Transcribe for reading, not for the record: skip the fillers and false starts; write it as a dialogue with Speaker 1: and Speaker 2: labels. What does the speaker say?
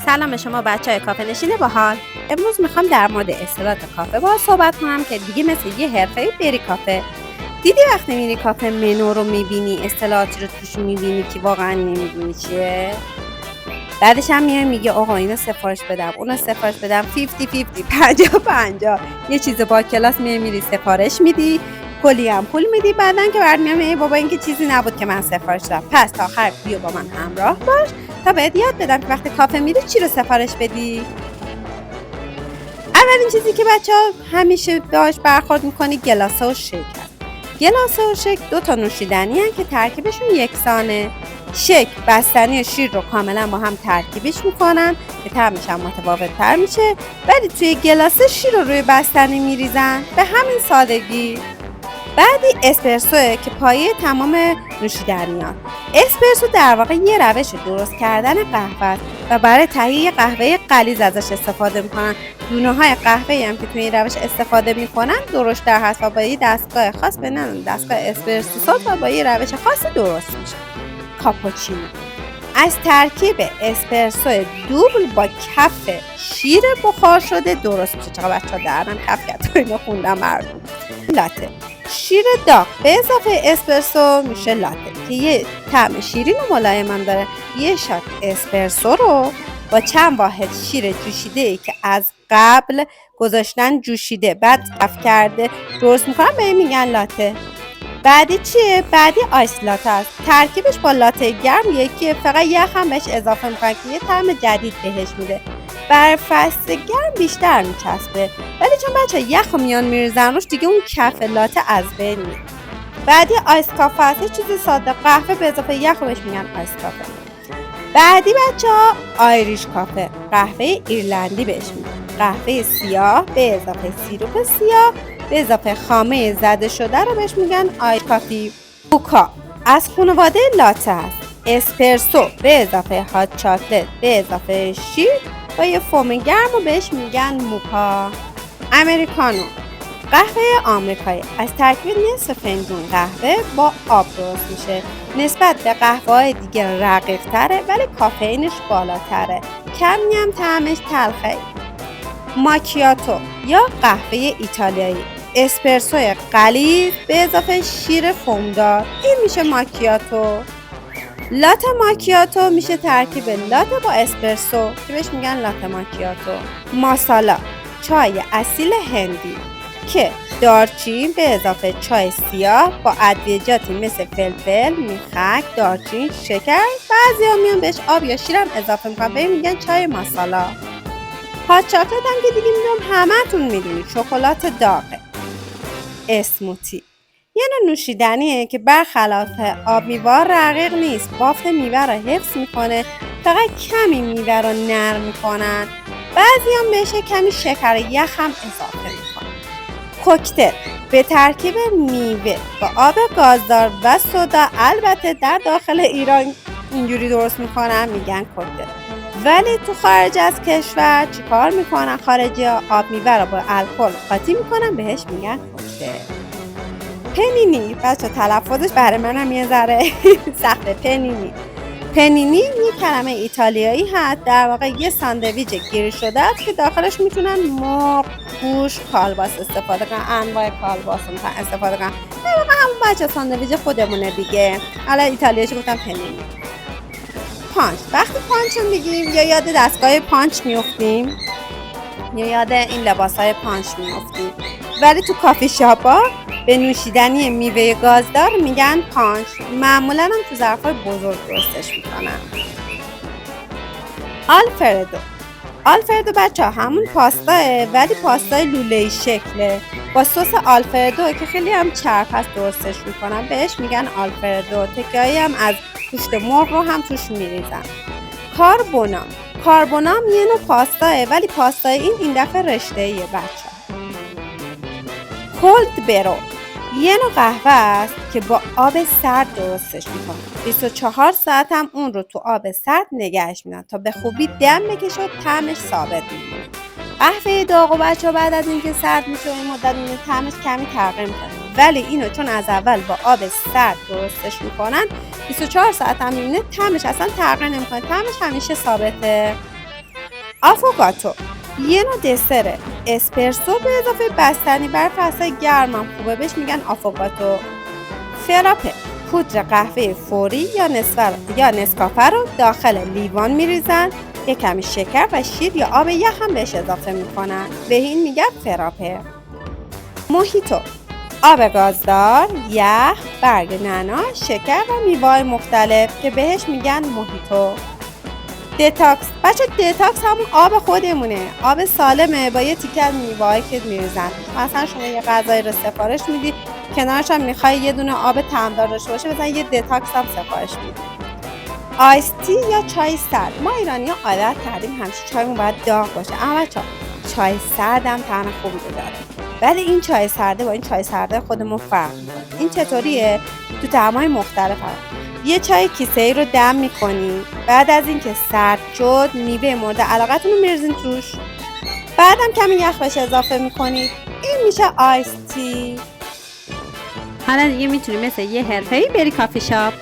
Speaker 1: سلام به شما بچهای کافه نشین باحال. امروز میخوام در مورد اصطلاحات کافه با صحبت کنم که دیگه مثل یه حرفه‌ای بری کافه. دیدی وقتی میری کافه منو رو میبینی، اصطلاحاتی رو توش میبینی که واقعا نمیدونی چیه؟ بعدش هم میای میگه آقا اینو سفارش بدم، اونو سفارش بدم، 50-50 یه چیز با کلاس میری سفارش میدی، کلی هم پول میدی، بعدن که برمیام ای بابا این که چیزی نبود که من سفارش دادم. پس تا آخر بیا با من همراه باش تا بهت یاد بدم که وقتی کافه میری چی رو سفارش بدی. اولین چیزی که بچه‌ها همیشه باهاش برخورد میکنی گلاسه و شیک هست. گلاسه و شیک دو تا نوشیدنی هستن که ترکیبشون یکسانه. شیک بستنی شیر رو کاملا با هم ترکیبش میکنن که طعمش هم متفاوت تر میشه، ولی توی گلاسه شیر رو روی بستنی میریزن به همین سادگی. بعدی اسپرسوه که پایه تمام نوشیدنیان. اسپرسو در واقع یه روش درست کردن قهوه است و برای تهیه قهوه غلیظ ازش استفاده میکنن. دونه‌های قهوه‌ای هم که توی این روش استفاده میکنن درشت‌تر هست و با یه دستگاه خاص به نام دستگاه اسپرسو و با یه روش خاصی درست میشه. کاپوچینو از ترکیب اسپرسو دوبل با کف شیر بخار شده درست میشه. چقدر بچه‌ها دهنم کف کرد تا اینو خوندم مردم. لاته شیر داغ به اضافه اسپرسو میشه لاته که یه طعم شیرین و ملایم هم داره. یه شات اسپرسو رو با چند واحد شیر جوشیده که از قبل گذاشتن جوشیده بعد قف کرده درست میکنن، به این میگن لاته. بعدی چیه؟ بعدی آیس لاته است. ترکیبش با لاته گرم یکیه، فقط یخ هم بهش اضافه میکنن که یه طعم جدید بهش میده. بر فصل گرم بیشتر میچسبه، ولی چون بچه یخ رو میان میریزن روش دیگه اون کف لاته از بین میره. بعدی آیس کافه است. یه چیز ساده، قهوه به اضافه یخ رو بهش میگن آیس کافه. بعدی بچه ها آیریش کافه، قهوه ایرلندی بهش میگن. قهوه سیاه به اضافه سیروپ سیاه به اضافه خامه زده شده رو بهش میگن آیس کافی. موکا از خانواده لاته است. اسپرسو به اضافه هات چاکلت به اضافه شیر با یه فوم گرم رو بهش میگن موکا. امریکانو قهوه آمریکایی از ترکیب نصف فنجون قهوه با آب درست میشه. نسبت به قهوه‌های دیگه رقیق تره ولی کافئینش بالاتره، کمی هم طعمش تلخه. ماکیاتو یا قهوه ایتالیایی، اسپرسو غلیظ به اضافه شیر فومدار، این میشه ماکیاتو. لاته ماکیاتو میشه ترکیب لاته با اسپرسو که بهش میگن لاته ماکیاتو. ماسالا چای اصیل هندی که دارچین به اضافه چای سیاه با ادویجاتی مثل فلفل، میخک، دارچین، شکر، بعضیا میان بهش آب یا شیرم اضافه میکنن، به این میگن چای ماسالا. هات چاکلت هم که دیگه میدونم همتون میدونید، شکلات داغه. اسموتی یه نوع نوشیدنیه که برخلاف آب میوه رقیق نیست، بافت میوه رو حفظ میکنه، فقط کمی میوه رو نرم میکنن. بعضی هم بهش کمی شکر یخ هم اضافه میکنن. کوکتل به ترکیب میوه با آب گازدار و سودا، البته در داخل ایران اینجوری درست میکنن میگن کوکتل، ولی تو خارج از کشور چیکار میکنن خارجی ها؟ آب میوه رو با الکل قاطی میکنن بهش میگن کوکتل. پنینی بچه تلفظش برای منم یه ذره سخته. پنینی یه کلمه ایتالیایی هست، در واقع یه ساندویچ گیری شده است که داخلش میتونن مرغ، گوشت، کالباس استفاده کنن، انواع کالباس میتونن استفاده کنن. در واقع همون بچه ساندویچ خودمونه دیگه، حالا ایتالیاییش گفتم پنینی. پانچ، وقتی پانچ رو میگیم یا یاد دستگاه پانچ میافتیم یا یاد این لباسای پانچ میافتیم، ولی تو کافی شاپا به نوشیدنی میوه گازدار میگن پانچ. معمولا هم تو ظرفای بزرگ درستش میکنن. آلفردو بچه همون پاستاه، ولی پاستای لوله‌ای شکله با سس آلفردو که خیلی هم چرب هست درستش میکنن، بهش میگن آلفردو. تکه‌ای هم از گوشت مرغ رو هم توش میریزن. کاربونام یه نوع پاستاه، ولی پاستای این دفعه رشته‌ایه بچه. کولد برو یه نوع قهوه است که با آب سرد درستش میکنن. 24 ساعت هم اون رو تو آب سرد نگهش میدن تا به خوبی دم بکشه و طعمش ثابت میمونه. قهوه داغ بچه بعد از اینکه سرد میشه و این مدت میمونه طعمش کمی تغییر میکنه، ولی اینو چون از اول با آب سرد درستش میکنن 24 ساعت هم میمونه طعمش اصلا تغییر نمیکنه، طعمش همیشه ثابته. آفوکاتو یه نوع دسره اسپرسو به اضافه بستنی بر فصل گرمم خوبه، بهش میگن آفوکاتو. فراپه پودر قهوه فوری یا نسکافه رو داخل لیوان میریزن، یه کمی شکر و شیر یا آب یخ هم بهش اضافه میکنن، به این میگن فراپه. موهیتو آب گازدار، یخ، برگ نعنا، شکر و میوه‌های مختلف که بهش میگن موهیتو. دتاکس بچه، دتاکس همون آب خودمونه، آب سالمه با یه تیکه از میوه‌هایی که میریزن. مثلا شما یه غذایی رو سفارش میدی، کنارش هم میخوای یه دونه آب طعمدار داشته باشه، مثلا یه دتاکس هم سفارش میدی. آیس تی یا چای سرد، ما ایرانی‌ها عادت کردیم همیشه چایمون باید داغ باشه، اما بچه‌ها چای سرد هم طعم خوبی داره، ولی این چای سرده با این چای سرده خودمون فرق می‌کنه. این چطوریه؟ تو طعم‌های مختلف هست. یه چای کیسه‌ای رو دم می‌کنی، بعد از اینکه سرد شد میوه مورد علاقتون رو می‌ریزین توش، بعدم کمی یخ بهش اضافه می‌کنید، این میشه آیس تی. حالا دیگه میتونی مثل یه حرفه‌ای بری کافی شاپ